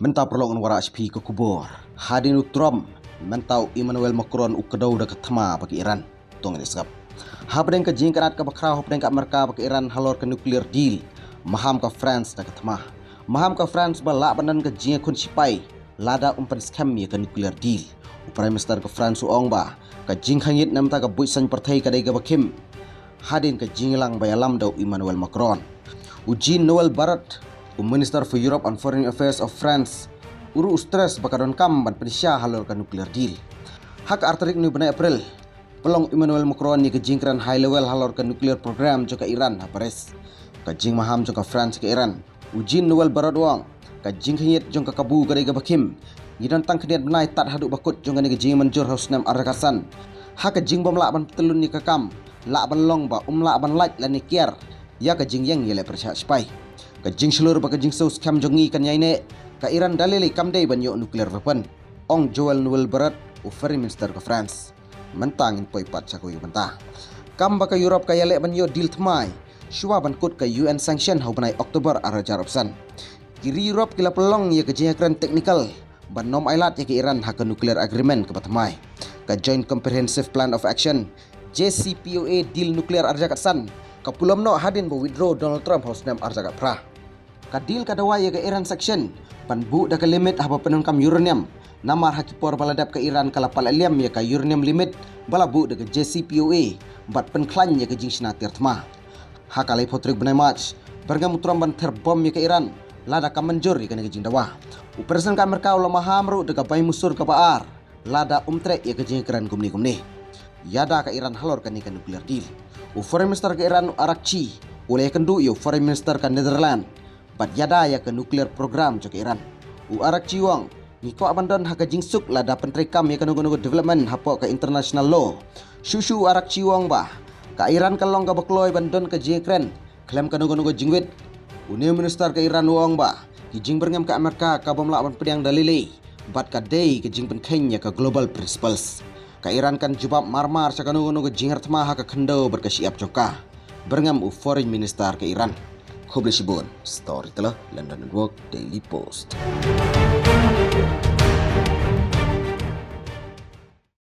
Mentau perlongan wara HP ke kubur. Hadin Trump mentau Emmanuel Macron ukadau dah ketema bagi Iran. Tong ini sekap. Habdeng ke jingkarat ke bakrau habdeng ke Amerika bagi Iran halor ke nuclear deal. Maham ke France dah ketema. Maham ke France balak banan ke jing kun sipai. Lada umpan scam ya ke nuclear deal. Prime Minister ke France uong ba. Ke jing hangit namta ke buisan partai kadai ke bakim. Hadin ke jinglang bayalam dau Emmanuel Macron. Ujin Noel Barrot, Minister for Europe and Foreign Affairs of France, uru stres bakadon kam ban Indonesia halor ke nuclear deal. Hak arterik ni benai April, pelong Emmanuel Macron ni ke jingkran high level halor ke nuclear program juga Iran ha Paris. Ke jing maham juga France ke Iran. Ujin Noel Barrot wang, ke jing khanyit jong ke kabu kadai ke bakim. Yidan tang khanyit benai tat haduk bakut jong ke jing manjur hausnam arakasan. Hak ke jing bom lak ban petelun ni ke kam, lak ban long ba lak ban laj lan ni kiar. Ya ke jing yang yele persyak spai. Ke jing seluruh ba ke jing so scam jongi kan yaine ke Iran dalili kam dai ban yo nuclear weapon. Ong Joel Noel Barrot u Foreign Minister ke France. Mentangin poi pat cakoi mentah. Kam ba ke Europe ka yele ban yo deal tmai. Shua ban kut ke UN sanction hau banai Oktober arajar opsan. Kiri Europe kila pelong ya ke jing kran technical ban nom ailat ya ke Iran ha ke nuclear agreement ke batmai. Ke Joint Comprehensive Plan of Action JCPOA deal nuclear arjakat san. Kapulam no hadin bo withdraw Donald Trump hosnam arjagat pra. Kadil kadawa ya ke Iran section pan bu da ke limit haba penungkam uranium namar hakipor baladap ke Iran kala palaliam ya ke uranium limit bala bu da ke JCPOA bat penklan ya ke jing sinatir tma. Hakalai potrik benai match bergam Trump ban terbom ya ke Iran lada ka menjur ya ke jing dawa. Presiden ka Amerika ulama hamru da ke bai musur ke baar lada umtrek ya ke jing keran gumni. Yada ke Iran halor kan ikan nuclear deal. Foreign Minister ke Iran Arakci oleh kendu yo Foreign Minister ke Netherlands bat yada ya ke nuclear program ke Iran. Arakci wang ngiko abandon hak jingsuk lada pentrekam ya ke nugo development hapok ke international law. Shushu Arakci wang bah ke Iran kalong ke bakloi bandon ke jingkren klaim ke nugo jingwit. New Minister ke Iran wang bah jing berngam ke Amerika ka bom lawan pedang dalili bat ka day ke jing penkenya ke global principles. Ka Iran kan jubab marmar sa kanugo jingar tmaha ka khando berkasiap jongka berngam Foreign Minister ke Iran. Khoblishibun story telah London Network Daily Post.